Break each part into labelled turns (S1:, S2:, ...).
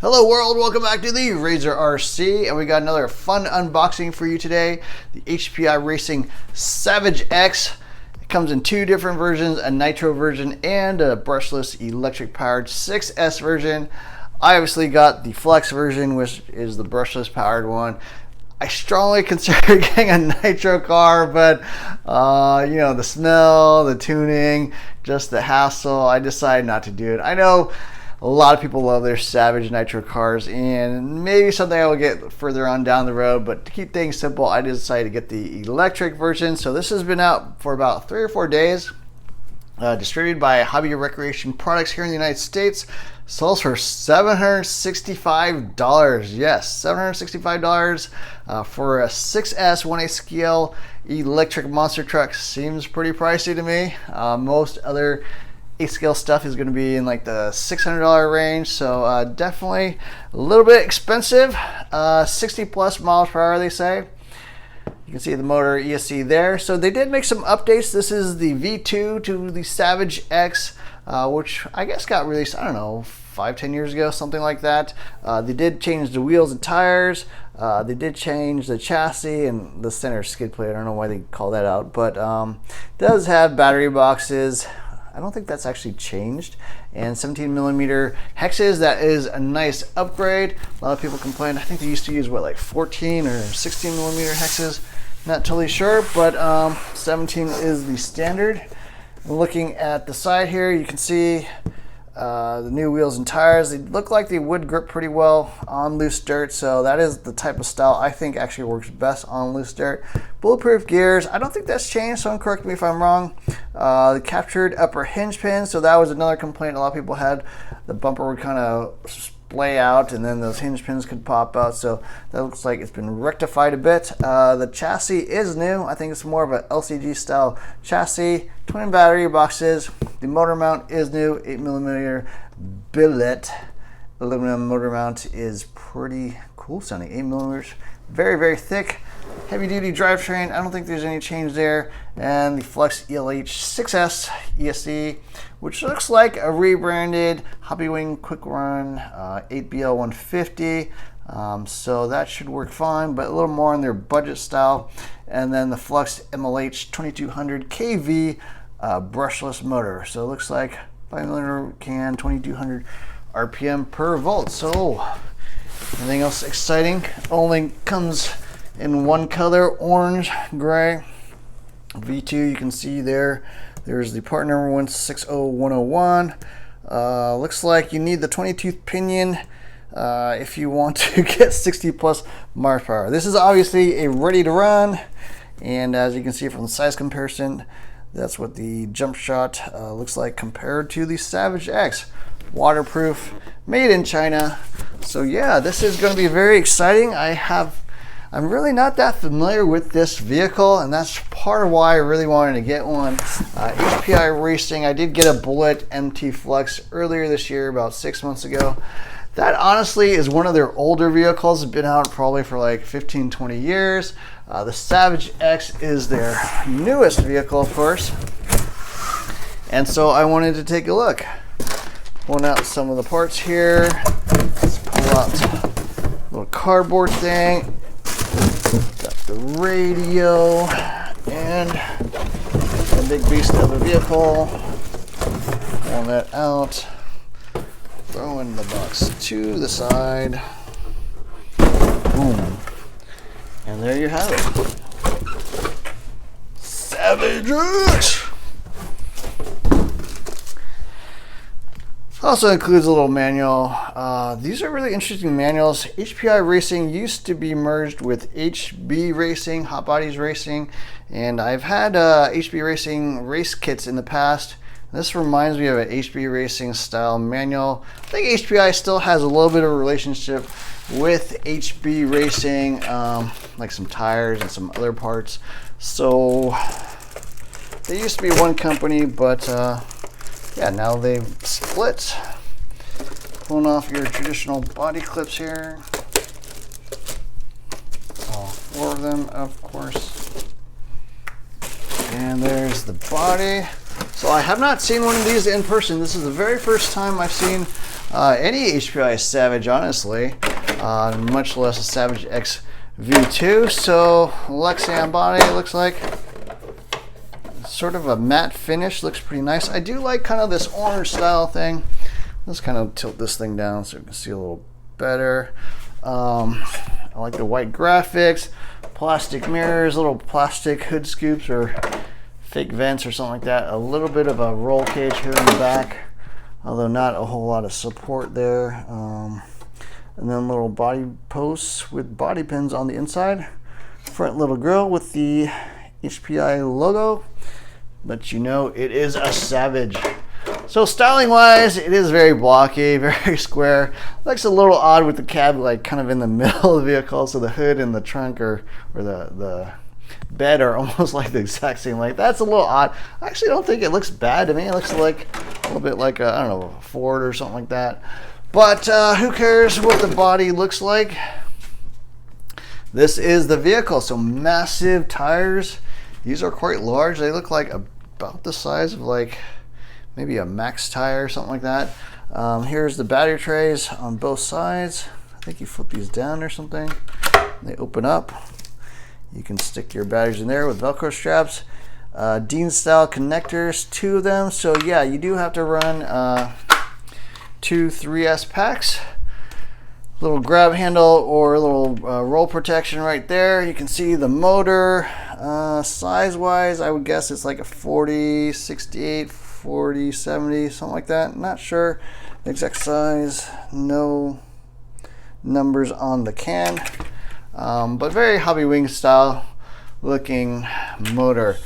S1: Hello world, welcome back to the Razor RC, and we got another fun unboxing for you today. The HPI Racing Savage X. It comes in two different versions, a nitro version and a brushless electric powered 6S version. I obviously got the Flux version, which is the brushless powered one. I strongly consider getting a nitro car, but you know, the smell, the tuning, just the hassle, I decided not to do it. I know a lot of people love their Savage nitro cars, and maybe something I will get further on down the road, but to keep things simple, I decided to get the electric version. So this has been out for about 3 or 4 days, distributed by Hobby Recreation Products here in the United States. Sells for $765. Yes, $765 for a 6S 1/8 scale electric monster truck. Seems pretty pricey to me. Most other 8 scale stuff is going to be in like the $600 range, so definitely a little bit expensive. 60 plus miles per hour, they say. You can see the motor ESC there. So they did make some updates. This is the V2 to the Savage X, which I guess got released, I don't know, 5-10 years ago, something like that. They did change the wheels and tires. They did change the chassis and the center skid plate. I don't know why they call that out, but does have battery boxes. I don't think that's actually changed. And 17mm hexes, that is a nice upgrade. A lot of people complain. I think they used to use, what, like 14 or 16mm hexes? Not totally sure, but 17 is the standard. Looking at the side here, you can see the new wheels and tires. They look like they would grip pretty well on loose dirt, so that is the type of style I think actually works best on loose dirt. Bulletproof gears, I don't think that's changed, so correct me if I'm wrong. The captured upper hinge pin, so that was another complaint a lot of people had. The bumper would kind of splay out and then those hinge pins could pop out, so that looks like it's been rectified a bit. The chassis is new. I think it's more of an LCG style chassis. Twin battery boxes. The motor mount is new, 8mm billet aluminum motor mount. Is pretty cool sounding. 8mm, very, very thick. Heavy duty drivetrain, I don't think there's any change there. And the Flux ELH 6S ESC, which looks like a rebranded Hobbywing Quick Run 8BL 150. So that should work fine, but a little more on their budget style. And then the Flux MLH 2200 kV brushless motor. So it looks like 5mm can, 2200 RPM per volt. So anything else exciting? Only comes in one color, orange, gray. V2, you can see there's the part number 160101. Looks like you need the 22th pinion if you want to get 60 plus miles per hour. This is obviously a ready to run, and as you can see from the size comparison, that's what the jump shot looks like compared to the Savage X. Waterproof, made in China. So yeah, this is going to be very exciting. I'm really not that familiar with this vehicle, and that's part of why I really wanted to get one. HPI Racing, I did get a Bullet MT Flux earlier this year, about 6 months ago. That honestly is one of their older vehicles. It's been out probably for like 15-20 years. The Savage X is their newest vehicle, of course. And so I wanted to take a look. Pulling out some of the parts here. Let's pull out a little cardboard thing. Got the radio and the big beast of a vehicle. Pulling that out. Throwing the box to the side. Boom. And there you have it. Savage X! Also includes a little manual. These are really interesting manuals. HPI Racing used to be merged with HB Racing, Hot Bodies Racing, and I've had HB Racing race kits in the past. This reminds me of an HB Racing style manual. I think HPI still has a little bit of a relationship with HB Racing, like some tires and some other parts. So they used to be one company, but yeah, now they've split. Pulling off your traditional body clips here. All 4 of them, of course. And there's the body. So I have not seen one of these in person. This is the very first time I've seen any HPI Savage, honestly, much less a Savage X V2. So Lexan body looks like sort of a matte finish, looks pretty nice. I do like kind of this orange style thing. Let's kind of tilt this thing down so you can see a little better. I like the white graphics, plastic mirrors, little plastic hood scoops or fake vents or something like that. A little bit of a roll cage here in the back, although not a whole lot of support there. And then little body posts with body pins on the inside. Front little grille with the HPI logo. But you know it is a Savage. So styling wise, it is very blocky, very square. Looks a little odd with the cab like kind of in the middle of the vehicle, so the hood and the trunk or the bed are almost like the exact same length. That's a little odd. I actually don't think it looks bad to me. It looks like a little bit like a, I don't know, a Ford or something like that. But who cares what the body looks like? This is the vehicle. So massive tires. These are quite large. They look like about the size of like maybe a Max tire or something like that. Here's the battery trays on both sides. I think you flip these down or something. They open up. You can stick your batteries in there with Velcro straps. Dean style connectors, 2 of them. So yeah, you do have to run 2 3S packs. Little grab handle or a little roll protection right there. You can see the motor. Size wise, I would guess it's like a 40, 68, 40, 70, something like that. Not sure the exact size. No numbers on the can. But very Hobby Wing style looking motor.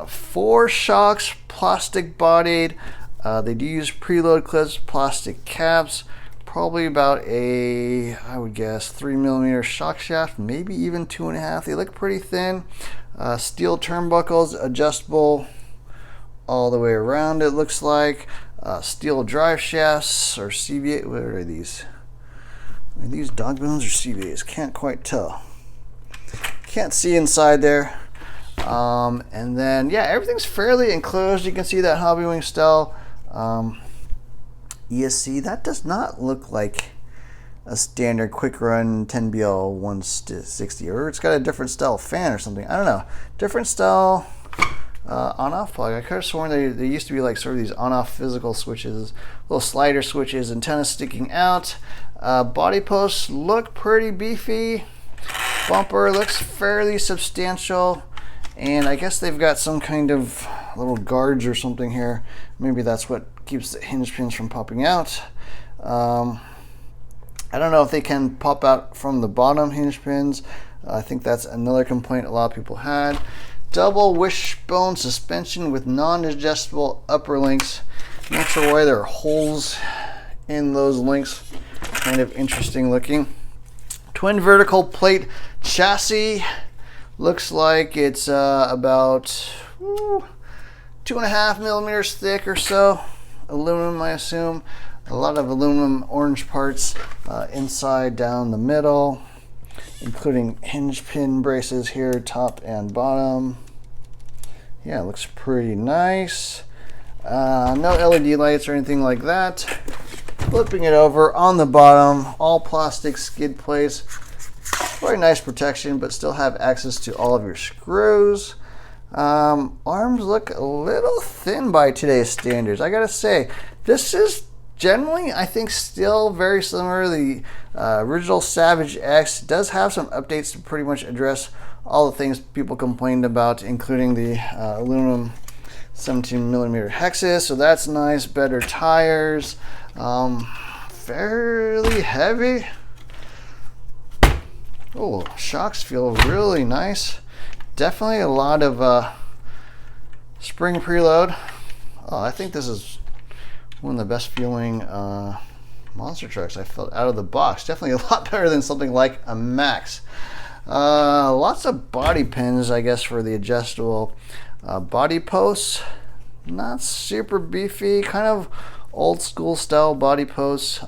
S1: 4 shocks, plastic bodied. They do use preload clips, plastic caps. Probably about a, I would guess, 3mm shock shaft, maybe even 2.5. They look pretty thin. Steel turnbuckles, adjustable all the way around, it looks like. Steel drive shafts or CVA. What are these? Are these dog bones or CVAs? Can't quite tell. Can't see inside there. And then, yeah, everything's fairly enclosed. You can see that Hobby Wing style. ESC, that does not look like a standard quick run 10BL 160, or it's got a different style fan or something. I don't know. Different style on-off plug. I could have sworn they used to be like sort of these on-off physical switches, little slider switches, antennas sticking out. Body posts look pretty beefy. Bumper looks fairly substantial. And I guess they've got some kind of little guards or something here. Maybe that's what keeps the hinge pins from popping out. I don't know if they can pop out from the bottom hinge pins. I think that's another complaint a lot of people had. Double wishbone suspension with non-adjustable upper links. Not sure why there are holes in those links. Kind of interesting looking. Twin vertical plate chassis. Looks like it's about 2.5mm thick or so. Aluminum, I assume. A lot of aluminum orange parts inside, down the middle, including hinge pin braces here, top and bottom. Yeah, it looks pretty nice. No LED lights or anything like that. Flipping it over on the bottom, all plastic skid plates. Very nice protection, but still have access to all of your screws. Arms look a little thin by today's standards. I gotta say, this is generally, I think, still very similar. The original Savage X does have some updates to pretty much address all the things people complained about, including the aluminum 17mm hexes, so that's nice. Better tires, fairly heavy. Oh, shocks feel really nice. Definitely a lot of spring preload. Oh, I think this is one of the best feeling monster trucks I felt out of the box. Definitely a lot better than something like a Max. Lots of body pins, I guess, for the adjustable body posts. Not super beefy, kind of old school style body posts.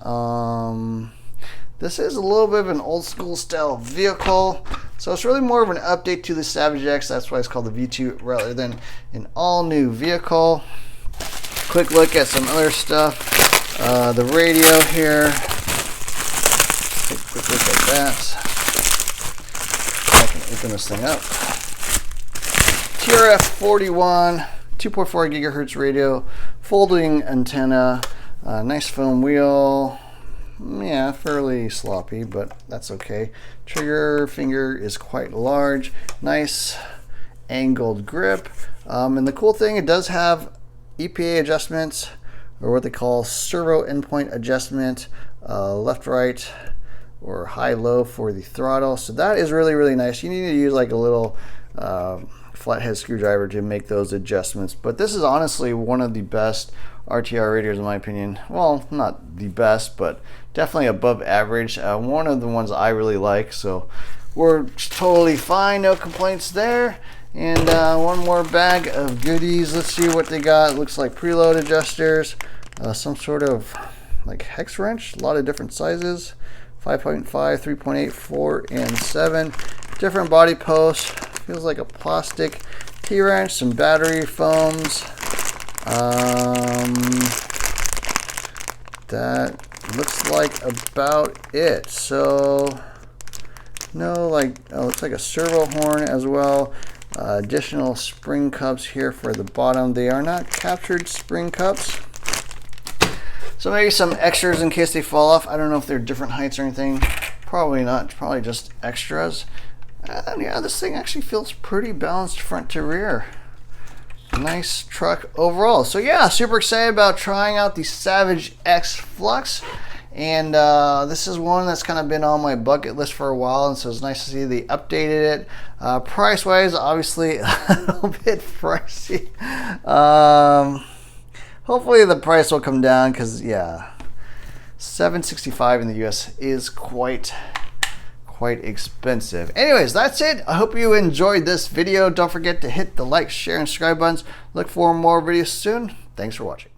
S1: This is a little bit of an old school style vehicle, so it's really more of an update to the Savage X. That's why it's called the V2 rather than an all new vehicle. Quick look at some other stuff. The radio here. Take a quick look at that. I can open this thing up. TRF-41, 2.4 gigahertz radio, folding antenna, nice foam wheel. Yeah, fairly sloppy, but that's okay. Trigger finger is quite large. Nice angled grip. And the cool thing, it does have EPA adjustments, or what they call servo endpoint adjustment, left, right, or high, low for the throttle. So that is really, really nice. You need to use like a little flathead screwdriver to make those adjustments. But this is honestly one of the best RTR radios in my opinion. Well, not the best, but definitely above average. One of the ones I really like, so we're totally fine, no complaints there. And one more bag of goodies. Let's see what they got. It looks like preload adjusters, some sort of like hex wrench, a lot of different sizes, 5.5, 3.8, 4, and 7. Different body posts. Feels like a plastic T-wrench, some battery foams. That looks like about it. So no, like, oh, looks like a servo horn as well. Additional spring cups here for the bottom. They are not captured spring cups. So maybe some extras in case they fall off. I don't know if they're different heights or anything. Probably not. Probably just extras. And yeah, this thing actually feels pretty balanced front to rear. Nice truck overall. So yeah, super excited about trying out the Savage X Flux. And this is one that's kind of been on my bucket list for a while, and so it's nice to see they updated it. Price wise, obviously a little bit pricey. Hopefully the price will come down, because yeah, $765 in the US is quite expensive. Anyways, that's it. I hope you enjoyed this video. Don't forget to hit the like, share, and subscribe buttons. Look for more videos soon. Thanks for watching.